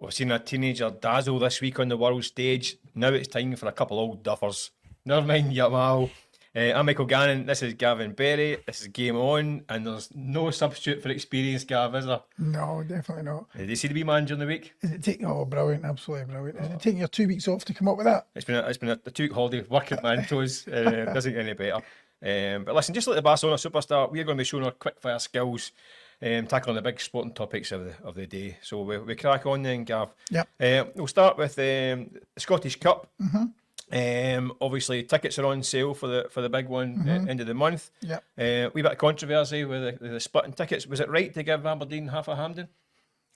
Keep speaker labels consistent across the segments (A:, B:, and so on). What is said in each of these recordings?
A: We've seen a teenager dazzle this week on the world stage. Now it's time for a couple old duffers. Never mind Yamal. I'm Michael Gannon, this is Gavin Berry, this is Game On, and there's no substitute for experience, Gav, is there?
B: No, definitely not.
A: Did you see the wee man during the week?
B: Is it taking? Oh, brilliant! Absolutely brilliant. Is it taking your 2 weeks off to come up with that?
A: It's been a 2 week holiday, working at my toes. Doesn't get any better. But listen, just like the Barcelona superstar, we're going to be showing our quickfire skills, tackling the big sporting topics of the day. So we crack on then, Gav.
B: Yep.
A: We'll start with the Scottish Cup. Obviously, tickets are on sale for the big one end of the month.
B: Yep.
A: Wee bit of controversy with the splitting tickets. Was it right to give Aberdeen half a Hampden?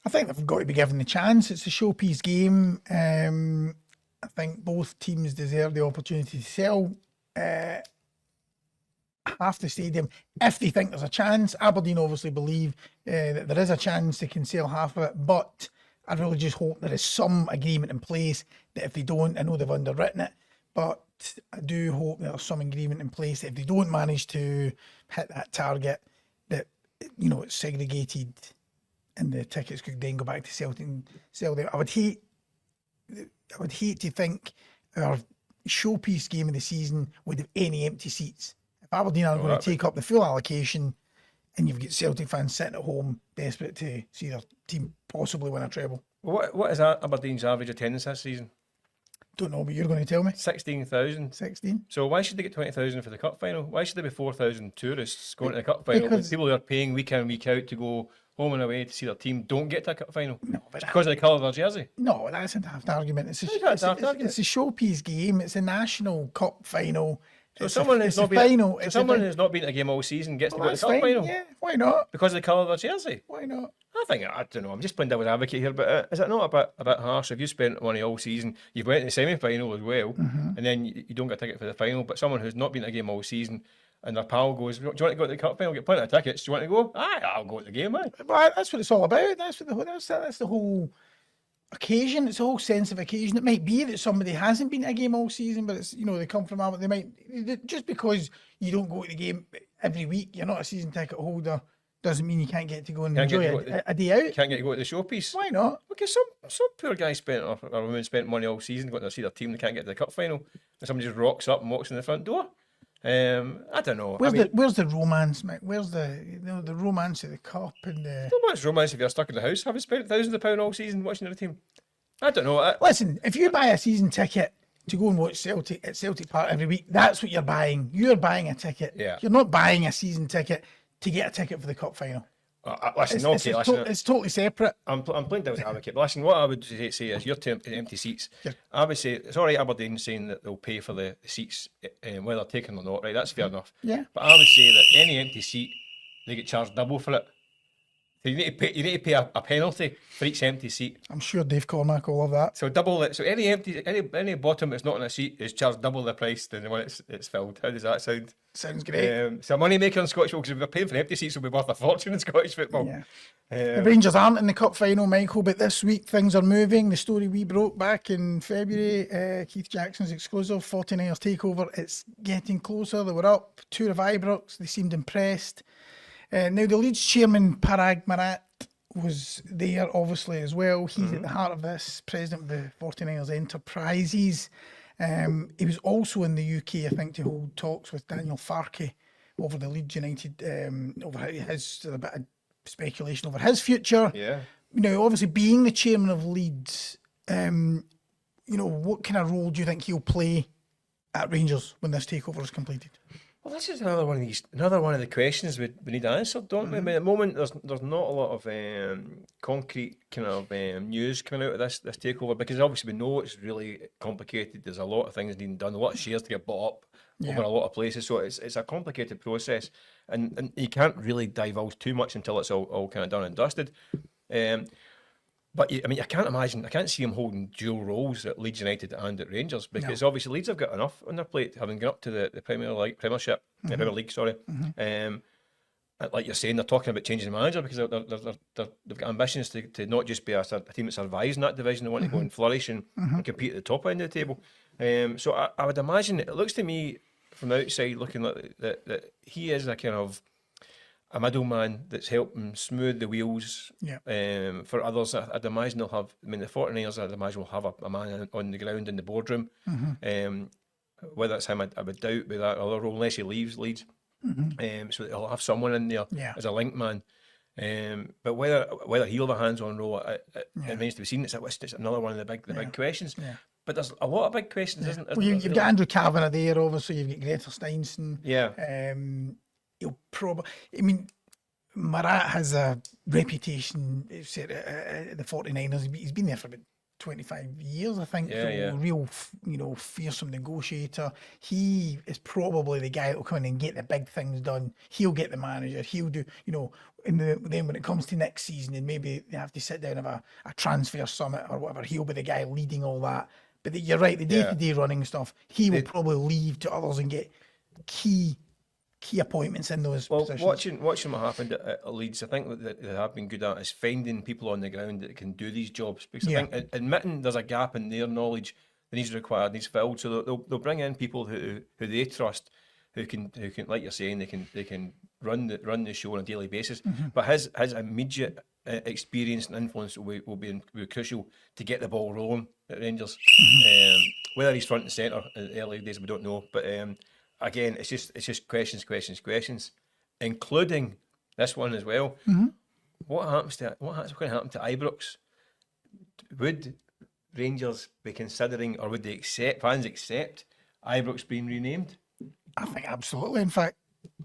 B: I think they've got to be given the chance. It's a showpiece game. I think both teams deserve the opportunity to sell half the stadium if they think there's a chance. Aberdeen obviously believe that there is a chance they can sell half of it, but I really just hope there is some agreement in place that if they don't, I know they've underwritten it, but I do hope there's some agreement in place that if they don't manage to hit that target, that it's segregated and the tickets could then go back to Celtic and sell them. I would hate to think our showpiece game of the season would have any empty seats. If Aberdeen are going to take up the full allocation, and you've got Celtic fans sitting at home desperate to see their team possibly win a treble.
A: What is Aberdeen's average attendance this season?
B: Don't know, but you're going to tell me.
A: 16,000.
B: 16.
A: So why should they get 20,000 for the cup final? Why should there be 4,000 tourists going to the cup final? Because people who are paying week in, week out to go home and away to see their team don't get to a cup final.
B: No, but
A: because of the colour of their jersey.
B: No, that's a daft argument. It's a showpiece game. It's a national cup final.
A: So someone who's not been to a game all season gets to go to the cup final.
B: Yeah, why not?
A: Because of the colour of their jersey.
B: Why not?
A: I don't know. I'm just playing devil's advocate here, but is it not a bit harsh if you spent money all season, you've went to the semi-final as well, and then you don't get a ticket for the final, but someone who's not been to a game all season and their pal goes, do you want to go to the cup final? Get plenty of tickets. Do you want to go? I'll go to the game, man.
B: Well, that's what it's all about. That's the whole occasion. It's a whole sense of occasion. It might be that somebody hasn't been to a game all season, but it's they come from Aberdeen. They might just because you don't go to the game every week, you're not a season ticket holder, doesn't mean you can't get to go and enjoy a day out.
A: Can't get to go to the showpiece.
B: Why not?
A: Because some poor guy or woman spent money all season going to see their team. They can't get to the cup final, and somebody just rocks up and walks in the front door. I don't know.
B: Where's the romance, mate? Where's the romance of the cup and the?
A: Not much romance if you're stuck in the house. Having spent thousands of pounds all season watching the team. I don't know.
B: Listen, if you buy a season ticket to go and watch Celtic at Celtic Park every week, that's what you're buying. You're buying a ticket.
A: Yeah.
B: You're not buying a season ticket to get a ticket for the cup final. It's totally separate.
A: I'm playing devil's advocate. But listen, what I would say is your empty seats. Yeah. I would say it's all right. Aberdeen saying that they'll pay for the seats whether they're taken or not. Right, that's fair enough.
B: Yeah.
A: But I would say that any empty seat, they get charged double for it. So you need to pay a penalty for each empty seat.
B: I'm sure Dave Cormack will love that.
A: So double it. So any bottom that's not on a seat is charged double the price than the one it's filled. How does that sound?
B: Sounds great.
A: It's a money maker in Scottish football because if we're paying for empty seats, it'll be worth a fortune in Scottish football.
B: Yeah. The Rangers aren't in the cup final, Michael, but this week things are moving. The story we broke back in February, Keith Jackson's exclusive, 49ers takeover, it's getting closer. They were up, tour of Ibrox, they seemed impressed. Now the Leeds chairman, Paraag Marathe, was there obviously as well. He's at the heart of this, president of the 49ers Enterprises. He was also in the UK, I think, to hold talks with Daniel Farke over the Leeds United, over a bit of speculation over his future.
A: Yeah.
B: Obviously being the chairman of Leeds, what kind of role do you think he'll play at Rangers when this takeover is completed?
A: Well, this is another one of the questions we need answered, don't we? I mean, at the moment, there's not a lot of concrete kind of news coming out of this takeover because obviously we know it's really complicated. There's a lot of things needing done, a lot of shares to get bought up over a lot of places, so it's a complicated process, and you can't really divulge too much until it's all kind of done and dusted. But I can't see him holding dual roles at Leeds United and at Rangers because obviously Leeds have got enough on their plate, having gone up to the Premiership, the Premier League, sorry. Like you're saying, they're talking about changing the manager because they've got ambitions to not just be a team that survives in that division. They want to go and flourish and compete at the top end of the table. So I would imagine it looks to me from the outside looking like that he is a kind of a middleman that's helping smooth the wheels.
B: Yeah.
A: For others, I'd imagine they'll have. I mean, the 49ers, I'd imagine, will have a man on the ground in the boardroom. Whether it's him, I would doubt with that other role unless he leaves Leeds. So they'll have someone in there as a link man. But whether he'll have a hands-on role, it remains to be seen. It's another one of the big questions.
B: Yeah.
A: But there's a lot of big questions, isn't there?
B: Well, you've got Andrew Kavanagh there, obviously. You've got Greta Steinson.
A: Yeah.
B: He'll probably. I mean, Marat has a reputation. The 49ers. He's been there for about 25 years, I think. Real, fearsome negotiator. He is probably the guy that'll come in and get the big things done. He'll get the manager. He'll do, then when it comes to next season and maybe they have to sit down and have a transfer summit or whatever, he'll be the guy leading all that. But you're right, the day-to-day running stuff, he will probably leave to others and get key appointments in those positions.
A: Watching what happened at Leeds, I think what they have been good at is finding people on the ground that can do these jobs. Because I think admitting there's a gap in their knowledge that needs required, needs filled, so they'll bring in people who they trust, who can, like you're saying, they can run the show on a daily basis. But his immediate experience and influence will be crucial to get the ball rolling at Rangers. Whether he's front and centre in the early days, we don't know. But again, it's just questions, including this one as well. What's going to happen to Ibrox? Would Rangers be considering, or would fans accept Ibrox being renamed?
B: I think absolutely. In fact,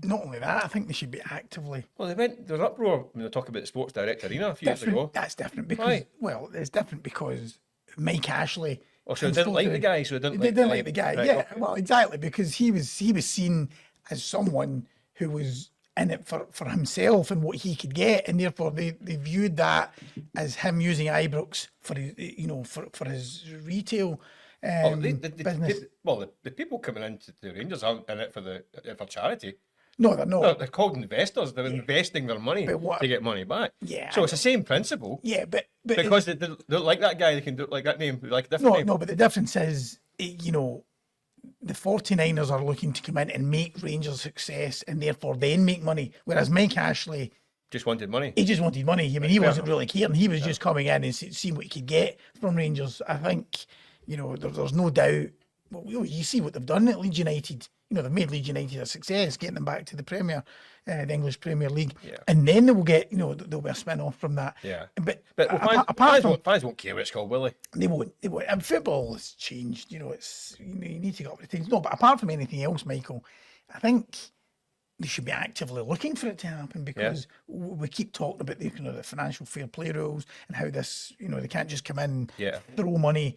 B: not only that, I think they should be actively.
A: Well, there was uproar when they talk about the Sports Direct Arena a few years ago.
B: That's different because it's different because Mike Ashley.
A: Oh, so they didn't like the guy. So they
B: didn't like the guy.
A: Right,
B: yeah,
A: okay.
B: Well, exactly, because he was seen as someone who was in it for himself and what he could get, and therefore they viewed that as him using Ibrox for his for his retail. Business.
A: The people coming into the Rangers aren't in it for charity.
B: No, they're not.
A: They're called investors. They're investing their money to get money back.
B: Yeah.
A: So it's the same principle.
B: Yeah, but
A: because they don't like that guy, they can do it like that name, like a different name.
B: No, but the difference is, the 49ers are looking to come in and make Rangers success and therefore then make money. Whereas Mike Ashley
A: just wanted money.
B: He just wanted money. I mean, he wasn't really caring. He was just coming in and seeing what he could get from Rangers. I think, there's no doubt. Well, you see what they've done at Leeds United. They've made Leeds United a success, getting them back to the the English Premier League, and then they will get, there'll be a spin off from that.
A: Yeah.
B: But
A: fans won't care what it's called, will they?
B: They won't. And football has changed. It's you need to go up with things. No, but apart from anything else, Michael, I think they should be actively looking for it to happen because we keep talking about the financial fair play rules and how this, they can't just come in, throw money,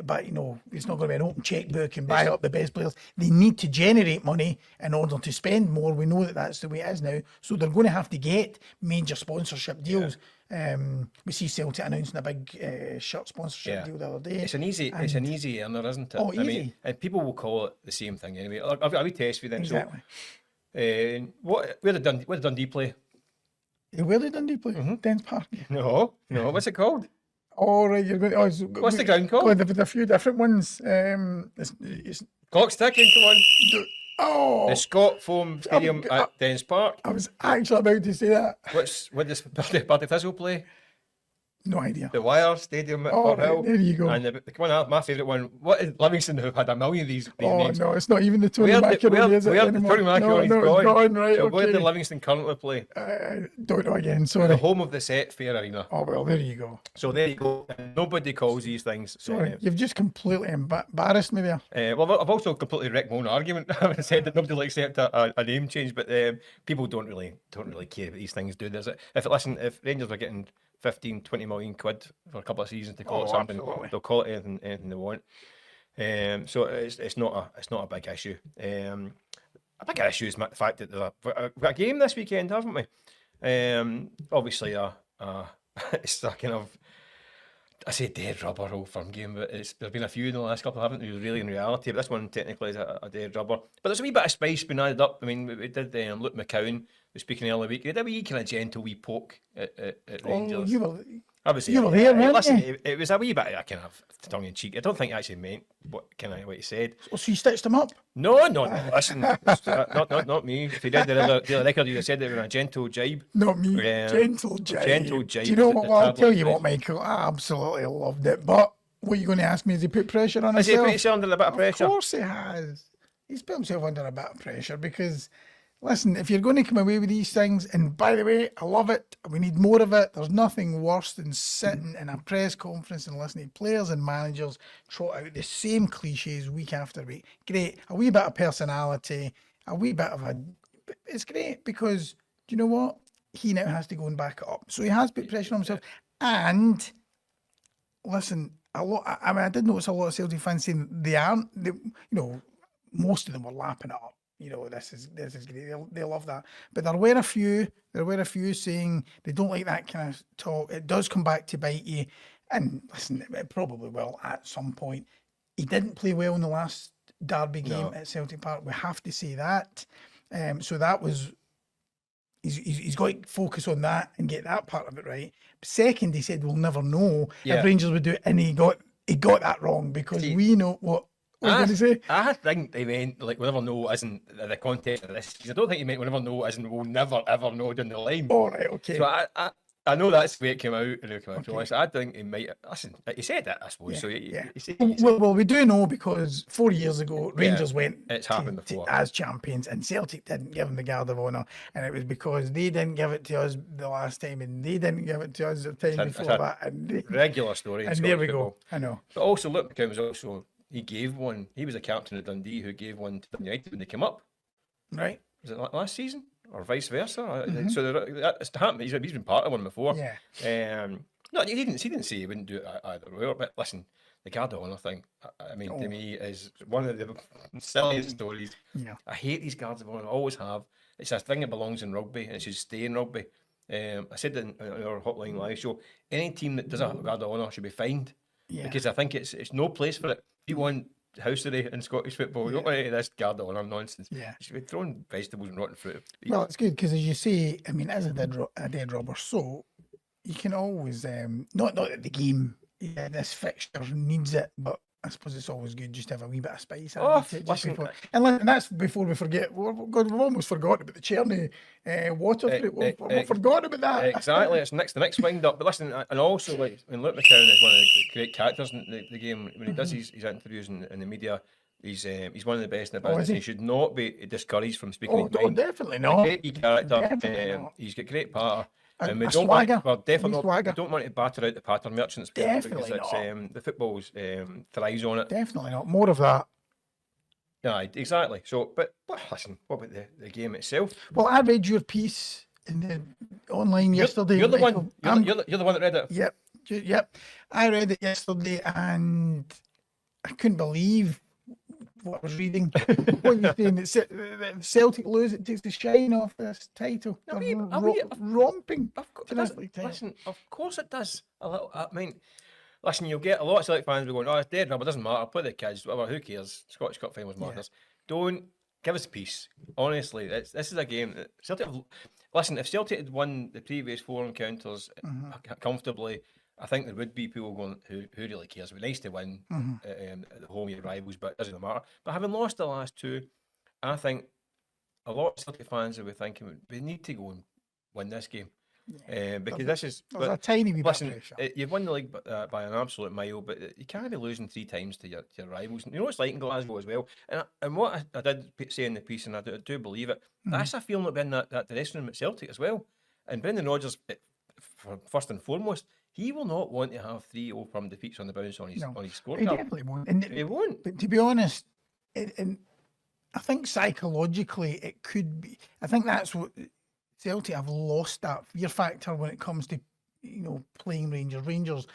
B: but it's not going to be an open checkbook and buy up the best players. They need to generate money in order to spend more. We know that that's the way it is now. So they're going to have to get major sponsorship deals. We see Celtic announcing a big shirt sponsorship deal the other day.
A: It's an easy earner, isn't it?
B: Oh, easy.
A: I mean, and people will call it the same thing anyway. I'll be test for you then.
B: Exactly.
A: So, where did Dundee play?
B: Where did Dundee play? Dens Park.
A: No. What's it called?
B: Oh, right, you're going.
A: What's the ground called?
B: There's a few different ones. It's
A: Clock's ticking. Come on.
B: Oh,
A: The Scott Foam Stadium at Dens Park.
B: I was actually about to say that.
A: What does Barty Thistle play?
B: No idea.
A: The Wire Stadium at
B: Oh,
A: Fort Hill.
B: there you go.
A: And the one, my favourite one. What is Livingston, who've had a million of these names?
B: No, it's not even the Tony Macaroni, is it
A: Where the
B: anymore?
A: Tony Macaroni's
B: No, it's gone, right,
A: So
B: okay.
A: where did Livingston currently play?
B: Don't know again, sorry.
A: The home of the Set Fair Arena.
B: Oh, well, there you go.
A: So there you go. Nobody calls these things.
B: Sorry, you've just completely embarrassed me there.
A: Well, I've also completely wrecked my own argument. I said that nobody will accept a name change, but people don't really care what these things do. If Rangers are getting 15, 20 million quid for a couple of seasons to call it something,
B: absolutely.
A: they'll call it anything they want. So it's not a big issue. A big issue is the fact that we've got a game this weekend, haven't we? Obviously, it's a kind of, I say dead rubber old firm game, but there's been a few in the last couple, haven't there, really, in reality. But this one technically is a dead rubber. But there's a wee bit of spice being added up. I mean, we did Luke McCowan was speaking earlier week. He did a wee kind of gentle wee poke at Rangers.
B: Oh,
A: Obviously,
B: You were there, weren't
A: listen,
B: you?
A: it was a wee bit of kind of tongue in cheek. I don't think he actually meant what he said.
B: Oh, so you stitched him up?
A: No. Listen, not me. If he did the other record, you'd have said it with a gentle jibe.
B: Not me. Gentle
A: Gentle
B: jibe.
A: jibe.
B: Do you know
A: as
B: what?
A: the
B: Well, I'll tell
A: tabloids
B: you
A: say.
B: what, Michael. I absolutely loved it. But what are you going to ask me? Has he put pressure on
A: Has he
B: himself?
A: put himself under a bit of pressure?
B: Of course he has. He's put himself under a bit of pressure because, listen, if you're going to come away with these things, and by the way, I love it, we need more of it. There's nothing worse than sitting in a press conference and listening to players and managers trot out the same cliches week after week. Great. A wee bit of personality, a wee bit of a... It's great because, do you know what? He now has to go and back it up. So he has put pressure on himself. And, listen, I mean, I did notice a lot of Celtic fans saying most of them were lapping it up. This is great. They love that. But there were a few saying they don't like that kind of talk. It does come back to bite you. And listen, it probably will at some point. He didn't play well in the last derby game at Celtic Park. We have to say that. So that was... He's got to focus on that and get that part of it right. Second, he said we'll never know if Rangers would do it, and he got that wrong because we know what are you going to say?
A: I think he meant like we'll never know isn't the context of this. I don't think he meant we'll never know isn't we'll never ever know down the line.
B: All right, okay.
A: So I know that's the way it came out and it came out. Okay. I think he might listen. He said it, I suppose.
B: Yeah,
A: so
B: well, we do know because 4 years ago Rangers went
A: it's happened before
B: as champions, and Celtic didn't give them the Guard of Honour, and it was because they didn't give it to us the last time, and they didn't give it to us the time before that. And
A: regular story.
B: And there we go. I know.
A: But also, Luke McCowan was also he gave one. He was a captain at Dundee who gave one to United when they came up.
B: Right.
A: Was it last season? Or vice versa. So that's happened. He's been part of one before.
B: Yeah.
A: No, he didn't say he wouldn't do it either way. But listen, the Guard of Honour thing, I mean, to me, is one of the silliest stories.
B: Yeah.
A: I hate these Guards of Honour. I always have. It's a thing that belongs in rugby, and it should stay in rugby. I said in our Hotline Live show, any team that does a Guard of Honour should be fined.
B: Yeah.
A: Because I think it's no place for it. You want housery in Scottish football. We don't want any of this Guard of Honour nonsense.
B: Yeah.
A: You should be throwing vegetables and rotten fruit.
B: Well, it's good because, as you say, I mean, as a dead robber, so you can always not that the game, this fixture needs it, but I suppose it's always good just to have a wee bit of spice. And that's before we forget. God, we've almost forgotten about the Cherny water fruit. We've forgotten about that.
A: Exactly, it's the next wind up. But listen, and also like when Luke McCowan is one of the great characters in the game. When he does his interviews in the media, he's one of the best in the business. He should not be discouraged from speaking.
B: Definitely not.
A: Great character. He's got great patter. And we don't
B: swagger.
A: definitely we don't want to batter out the patter merchants.
B: Definitely
A: because
B: not.
A: The football's thrives on it.
B: Definitely not. More of that.
A: Yeah, exactly. So, but listen, what about the game itself?
B: Well, I read your piece in the online yesterday.
A: You're the
B: Michael.
A: one. You're the one that read it.
B: Yep. I read it yesterday, and I couldn't believe what I was reading. What you're saying, that Celtic lose, it takes the shine off this title. Romping.
A: Listen, of course it does. A little. I mean, listen, you'll get a lot of Celtic fans going, "Oh, it's dead rubber. It doesn't matter. Play the kids. Whatever. Who cares? Scottish Cup finals matters." Don't give us peace. Honestly, this is a game that Celtic. Listen, if Celtic had won the previous 4 encounters comfortably, I think there would be people going, who really cares? It'd be nice to win at the home of your rivals, but it doesn't matter. But having lost the last 2, I think a lot of Celtic fans will be thinking, we need to go and win this game. Because this is...
B: There's a tiny wee bit of pressure.
A: You've won the league by an absolute mile, but you can't be losing 3 times to your rivals. You know, it's like in Glasgow as well. And what I did say in the piece, and I do believe it, that's a feeling like being that dressing room at Celtic as well. And Brendan Rodgers, first and foremost, he will not want to have 3 Old Firm defeats on the bounce on his scorecard.
B: He definitely won't.
A: He won't.
B: But to be honest, and I think psychologically it could be. I think that's what Celtic have lost, that fear factor when it comes to playing Rangers. Rangers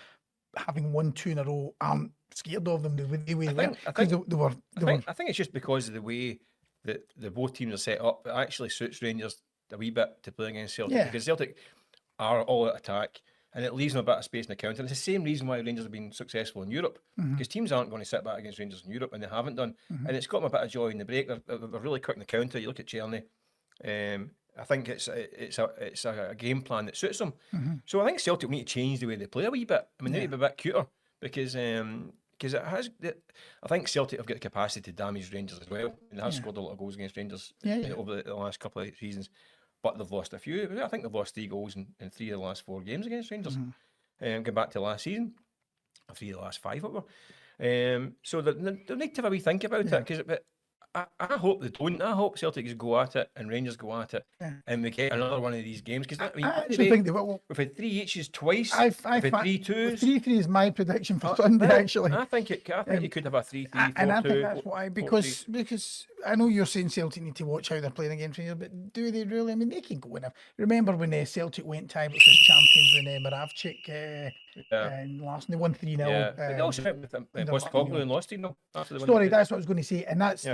B: having won 2 in a row aren't scared of them the way they were.
A: I think it's just because of the way that the both teams are set up. It actually suits Rangers a wee bit to play against Celtic because Celtic are all out attack. And it leaves them a bit of space in the counter. And it's the same reason why Rangers have been successful in Europe. Because teams aren't going to sit back against Rangers in Europe, and they haven't done. And it's got them a bit of joy in the break. They're really quick in the counter. You look at Cherny. I think it's a game plan that suits them. So I think Celtic need to change the way they play a wee bit. I mean, they need to be a bit cuter because it has. I think Celtic have got the capacity to damage Rangers as well. And they have scored a lot of goals against Rangers over the last couple of seasons, but they've lost a few. I think they've lost 3 goals in 3 of the last 4 games against Rangers. Going back to last season, 3 of the last 5 up there. So they need to have a wee think about it because. I hope they don't. I hope Celtic go at it and Rangers go at it, and we get another one of these games. Because I
B: actually think they will.
A: We've had 3 eaches twice.
B: We've
A: had 3-2s.
B: 3-3 is my prediction for Sunday. Actually,
A: I think you could have a 3-3, 4-2.
B: And I think that's why, because I know you're saying Celtic need to watch how they're playing against Rangers, but do they really? I mean, they can go in. Remember when Celtic went to Ibrox as champions when Maravchik and last they won 3-0.
A: Yeah, they also went with Postecoglou and lost 3-0 after the win.
B: Sorry, that's what I was going to say, and that's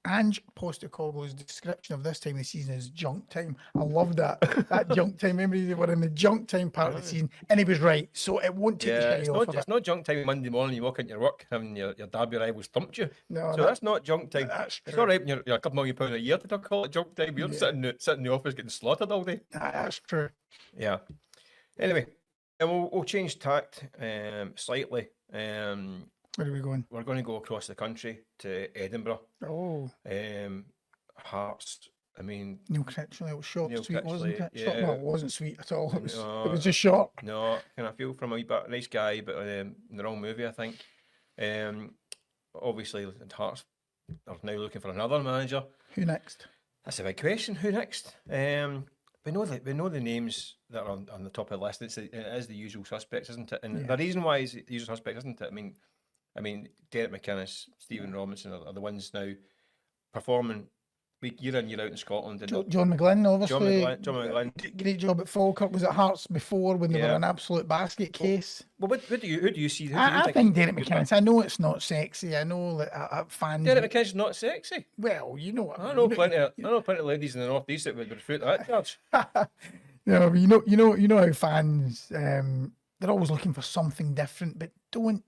B: Ange Postecoglou's description of this time of the season is junk time. I love that junk time. Remember, they were in the junk time part of the season, and he was right. So it won't take
A: it's not junk time Monday morning. You walk into your work having your derby rivals thumped you.
B: No,
A: so that's not junk time.
B: That's
A: it's all right when you're a couple £1 million a year to call it junk time. You're sitting in the office getting slaughtered all day.
B: That's true.
A: Yeah. Anyway, and we'll change tact slightly.
B: Where are we going?
A: We're going to go across the country to Edinburgh.
B: Oh.
A: Hearts. I mean,
B: Neil Critchley, it was short,
A: Neil
B: sweet, wasn't it?
A: yeah.
B: Short, well, it wasn't sweet at all. It was just short.
A: No, can I feel from a wee bit nice guy, but in the wrong movie, I think. Obviously, Hearts are now looking for another manager.
B: Who next?
A: That's a big question. Who next? We know the names that are on the top of the list. It is the usual suspects, isn't it? And the reason why is the usual suspects, isn't it? I mean, Derek McInnes, Stephen Robinson are the ones now performing year in, year out in Scotland. And
B: John McGlynn, obviously.
A: John McGlynn.
B: Great job at Falkirk. Was at Hearts before when they were an absolute basket case.
A: Well, who do you see?
B: I think Derek McInnes. I know it's not sexy. I know that fans.
A: Derek McInnes is not sexy.
B: Well, you know what
A: I know plenty of ladies in the North East that would refute that charge.
B: No, you know how fans they're always looking for something different, but don't.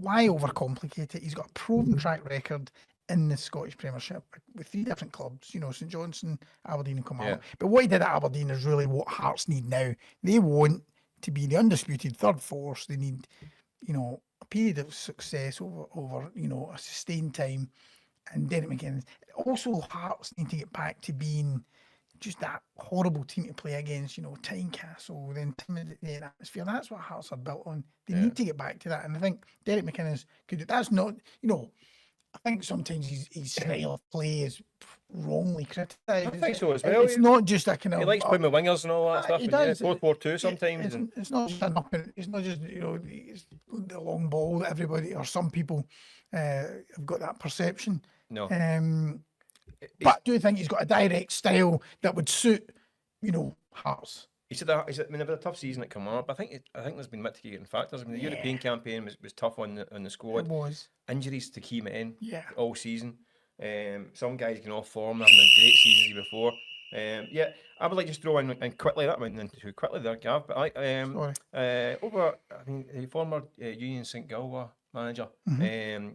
B: Why overcomplicate it? He's got a proven track record in the Scottish Premiership with 3 different clubs, St Johnstone, Aberdeen and Kilmarnock. Yeah. But what he did at Aberdeen is really what Hearts need now. They want to be the undisputed third force. They need, a period of success over a sustained time. And Derek McInnes. Also, Hearts need to get back to being just that horrible team to play against, Tynecastle, the intimidating atmosphere. That's what Hearts are built on. They need to get back to that. And I think Derek McInnes could do. That's not, I think sometimes his style of play is wrongly criticised. I
A: think so as well.
B: It's not just a kind of.
A: He likes playing with wingers and all that stuff.
B: He does.
A: World War II sometimes.
B: It's not just it's not just it's the long ball that everybody or some people have got that perception.
A: No.
B: But I do think he's got a direct style that would suit, Hearts.
A: He said that. It was a tough season at Kilmarnock, but I think there's been mitigating factors. I mean, the European campaign was tough on the squad.
B: It was.
A: Injuries to key men all season. Some guys getting off form, having a great season before. I would like to just throw in and quickly, that went in too quickly there, Gav, but the former Union St Galway manager,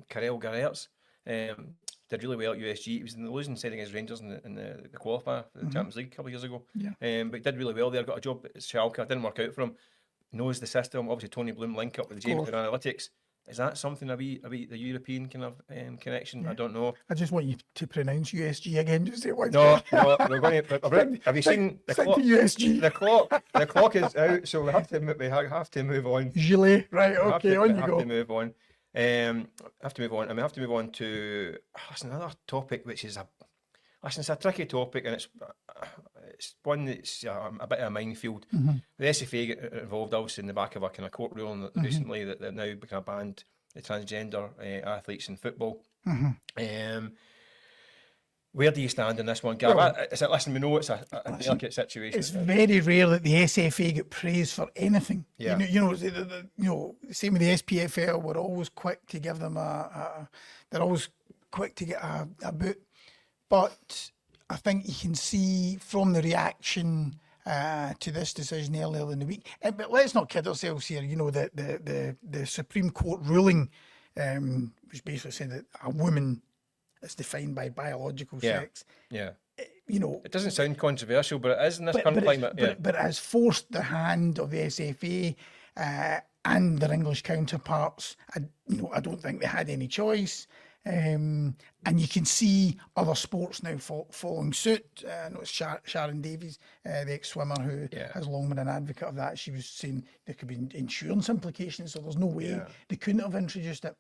A: Karel Gerrits, did really well at USG. He was in the losing side against Rangers in the qualifier for the Champions League a couple of years ago. But he did really well there. Got a job at Schalke. It didn't work out for him. Knows the system. Obviously, Tony Bloom link up with James for analytics. Is that something the European kind of connection? Yeah. I don't know.
B: I just want you to pronounce USG again. Just say what.
A: No, we're going to. Have you seen the clock?
B: USG.
A: The clock is out, so we have to move on.
B: Gilet, right? Okay, on you go.
A: Have to move on. Have to move on to another topic, which is it's a tricky topic, and it's one that's a bit of a minefield. The SFA get involved, obviously, in the back of a kind of court ruling recently that they've now become banned the transgender athletes in football. Where do you stand in this one, Gav? Listen, we know it's a delicate situation.
B: It's very rare that the SFA get praised for anything.
A: Yeah.
B: Same with the SPFL. We're always quick to give them they're always quick to get a boot. But I think you can see from the reaction to this decision earlier in the week. But let's not kid ourselves here. The Supreme Court ruling, which basically said that a woman that's defined by biological
A: Yeah.
B: sex.
A: Yeah.
B: You know,
A: It doesn't sound controversial, but it is in this current climate.
B: but it has forced the hand of the SFA and their English counterparts. I don't think they had any choice. And you can see other sports now following suit. I know it's Sharon Davies, the ex-swimmer, who has long been an advocate of that. She was saying there could be insurance implications, so there's no way they couldn't have introduced it.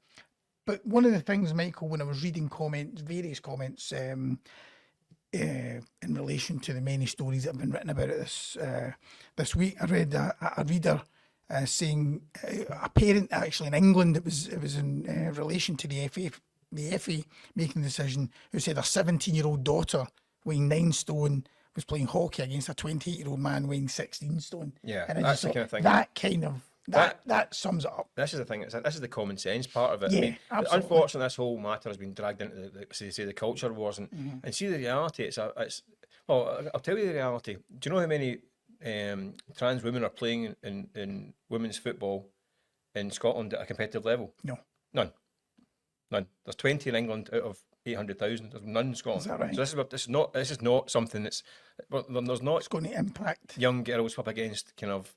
B: But one of the things, Michael, when I was reading various comments in relation to the many stories that have been written about it this week, I read a reader saying a parent actually in England, it was in relation to the FA making the decision, who said a 17-year-old daughter weighing 9 stone was playing hockey against a 28-year-old man weighing 16 stone.
A: Yeah,
B: and
A: that's the kind of thing.
B: That sums it up.
A: This is the thing. This is the common sense part of it.
B: Yeah,
A: I mean,
B: absolutely.
A: unfortunately, this whole matter has been dragged into the culture wars, and see the reality. Well, I'll tell you the reality. Do you know how many trans women are playing in women's football in Scotland at a competitive level?
B: No.
A: None. There's 20 in England out of 800,000. There's none in Scotland.
B: Is that right?
A: So this is not something that's. There's not.
B: It's going to impact
A: young girls up against kind of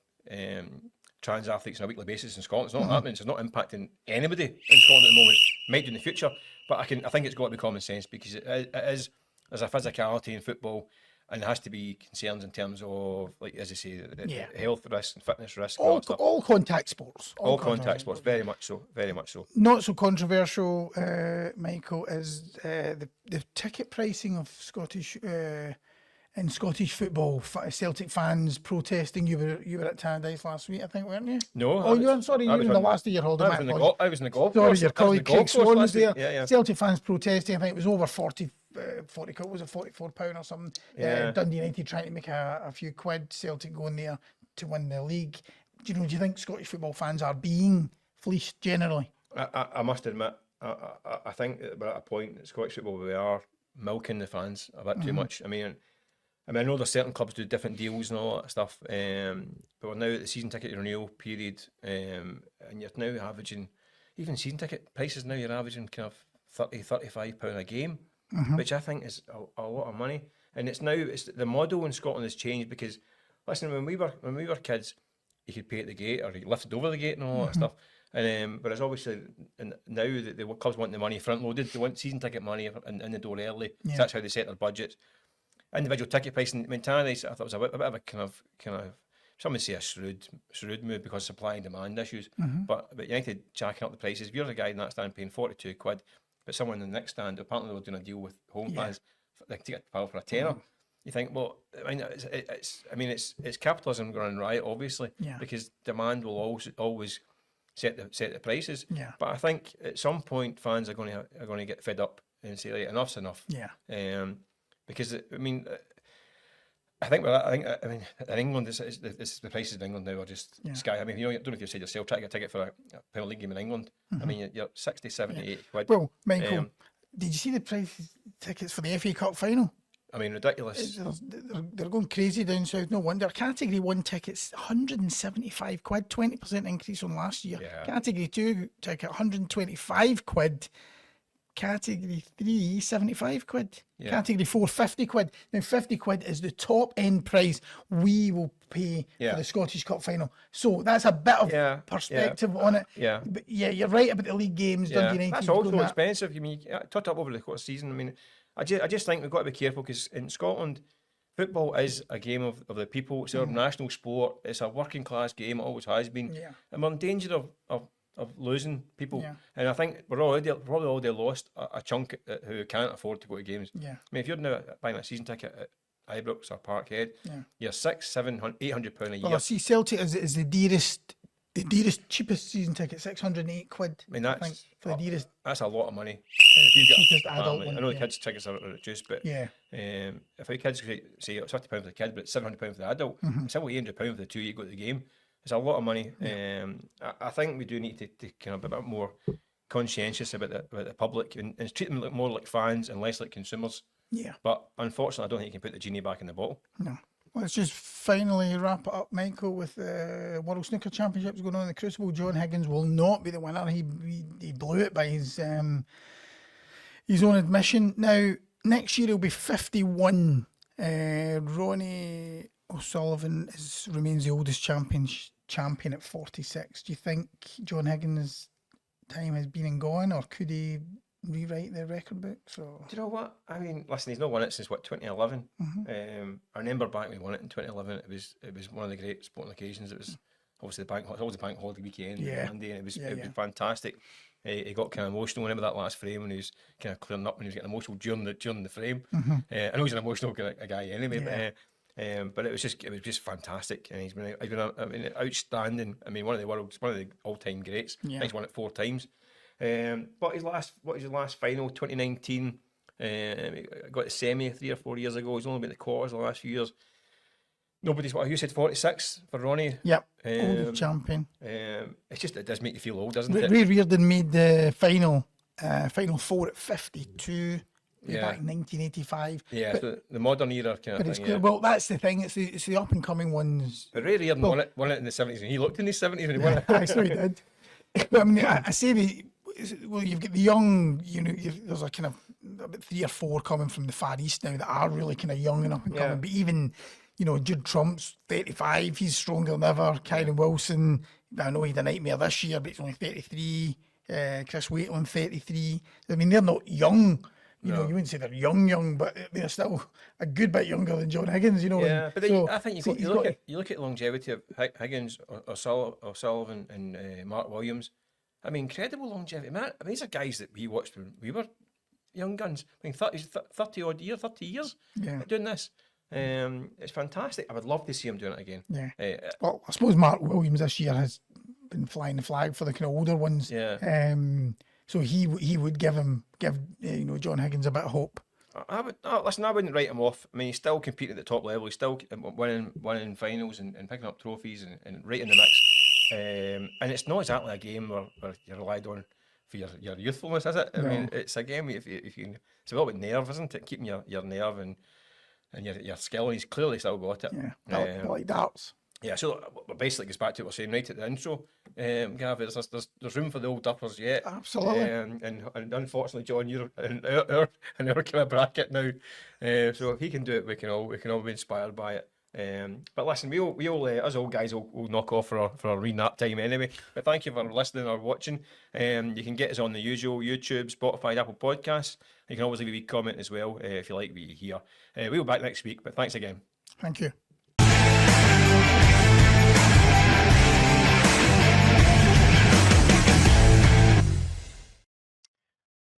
A: trans athletes on a weekly basis in Scotland. It's not happening. It's not impacting anybody in Scotland at the moment. Might do in the future, but I think it's got to be common sense, because it is, there's a physicality in football, and there has to be concerns in terms of, like, as I say, the health risks and fitness risks.
B: all contact sports.
A: All contact sports, very much so.
B: Not so controversial, Michael, is the ticket pricing of Scottish football. Celtic fans protesting. You were at Tannadice last week, I think, weren't you?
A: No.
B: Oh, you weren't. Sorry, you were in the last of your holiday.
A: I was in the golf
B: Sorry,
A: course.
B: your colleague Craig Swan was there.
A: Yeah.
B: Celtic fans protesting. I think it was over 40 was it £44 or something?
A: Yeah.
B: Dundee United trying to make a few quid. Celtic going there to win the league. Do you think Scottish football fans are being fleeced generally?
A: I must admit, I think that we're at a point in Scottish football where we are milking the fans a bit too much. I mean, I know there's certain clubs do different deals and all that stuff, but we're now at the season ticket renewal period, and you're now averaging, even season ticket prices now, you're averaging kind of £30-35 a game, which I think is a lot of money. And it's the model in Scotland has changed, because, listen, when we were kids, you could pay at the gate, or you lifted over the gate and all that stuff. And but it's obviously now that the clubs want the money front loaded. They want season ticket money in the door early. So that's how they set their budgets. Individual ticket pricing, I mean, Tannadice, I thought was a bit of a kind of some would say a shrewd move because of supply and demand issues. But United jacking up the prices. If you're the guy in that stand paying 42 quid, but someone in the next stand, apparently they were doing a deal with home fans, they take a pile for a tenner. You think, well, I mean, it's capitalism running riot, obviously, because demand will always set the prices.
B: Yeah.
A: But I think at some point fans are going to get fed up and say, like, enough's enough.
B: Yeah.
A: Because I mean, in England, the prices in England now are just sky. I mean, I don't know if you've said yourself, try to get a ticket for a Premier League game in England. I mean, you're 60, 70, 80 quid.
B: Well, Michael, did you see the tickets for the FA Cup final?
A: I mean, ridiculous.
B: They're going crazy down south. No wonder. Category 1 tickets, 175 quid, 20% increase on last year.
A: Yeah.
B: Category 2 ticket, 125 quid. Category 3, 75 quid.
A: Yeah.
B: Category 4, 50 quid. Now, 50 quid is the top end price we will pay for the Scottish Cup final. So that's a bit of perspective on it.
A: Yeah.
B: But you're right about the league games. Dundee United.
A: That's also expensive. I mean, tot up over the course of the season. I mean, I just think we've got to be careful, because in Scotland, football is a game of the people. It's our national sport. It's a working class game. It always has been.
B: Yeah.
A: And we're in danger of losing people. Yeah. And I think we're probably already lost a chunk who can't afford to go to games.
B: Yeah.
A: I mean, if you're now buying a season ticket at Ibrox or Parkhead, you're £600, £700, £800 a year.
B: Well, I see Celtic is the dearest, cheapest season ticket, 608 quid.
A: I mean, that's
B: for the dearest.
A: That's a lot of money.
B: Cheapest adult one.
A: I know the kids' tickets are reduced, but if our kids say it's £50 for the kid, but it's £700 for the adult, it's about £800 for the two you go to the game. It's a lot of money. I think we do need to kind of be a bit more conscientious about the public and treat them more like fans and less like consumers.
B: Yeah.
A: But unfortunately, I don't think you can put the genie back in the bottle.
B: No. Let's just finally wrap it up, Michael, with the World Snooker Championships going on in the Crucible. John Higgins will not be the winner. He blew it by his his own admission. Now, next year he'll be 51. Ronnie O'Sullivan remains the oldest champion at 46. Do you think John Higgins' time has been and gone, or could he rewrite the record books? Or?
A: Do you know what? I mean, listen, he's not won it since 2011. I remember back when he won it in 2011. It was one of the great sporting occasions. It was obviously the bank holiday weekend, Monday, and it was fantastic. He got kind of emotional. I remember that last frame when he was kind of clearing up, when he was getting emotional during the frame. I know he's an emotional kind of guy anyway, but it was just fantastic, and he's been outstanding. I mean, one of the all-time greats. He's won it 4 times. But his last final, 2019, got the semi 3 or 4 years ago. He's only been the quarters the last few years. Nobody's what you said, 46 for Ronnie.
B: Yep, old champion.
A: It does make you feel old, doesn't it?
B: Ray Reardon made the final 4 at 52. Back in 1985.
A: Yeah, so the modern era kind of thing.
B: Well, that's the thing. It's the up and coming ones.
A: But Ray Reardon won it in the 70s, and he looked in his 70s when he won it.
B: Actually, he did. But I mean, I say you've got the young. There's a kind of about 3 or 4 coming from the Far East now that are really kind of young and up and coming. But even Jude Trump's 35. He's stronger than ever. Kyron Wilson. I know he had a nightmare this year, but he's only 33. Chris Waitland, 33. I mean, they're not young. You wouldn't say they're young, but they're still a good bit younger than John Higgins,
A: Yeah, but then I think you look at the longevity of Higgins, O'Sullivan, and Mark Williams. I mean, incredible longevity. Man, I mean, these are guys that we watched when we were young guns. I mean, 30 years doing this. It's fantastic. I would love to see him doing it again.
B: Yeah. Well, I suppose Mark Williams this year has been flying the flag for the kind of older ones.
A: Yeah.
B: So he would give John Higgins a bit of hope.
A: I wouldn't write him off. I mean, he's still competing at the top level. He's still winning finals and picking up trophies and right in the mix. And it's not exactly a game where you're relied on for your youthfulness, is it? I mean, it's a game if you it's about nerve, isn't it? Keeping your nerve and your skill. And he's clearly still got it.
B: Yeah, like darts.
A: Yeah, so basically it goes back to what we're saying right at the intro, Gav. There's room for the old duffers yet.
B: Absolutely.
A: And unfortunately, John, you're in our kind of bracket now. So if he can do it, we can all be inspired by it. But listen, we'll us old guys will knock off for our re-nap time anyway. But thank you for listening or watching. You can get us on the usual YouTube, Spotify, Apple Podcasts. You can always leave a wee comment as well if you like what you hear. We'll be back next week. But thanks again.
B: Thank you.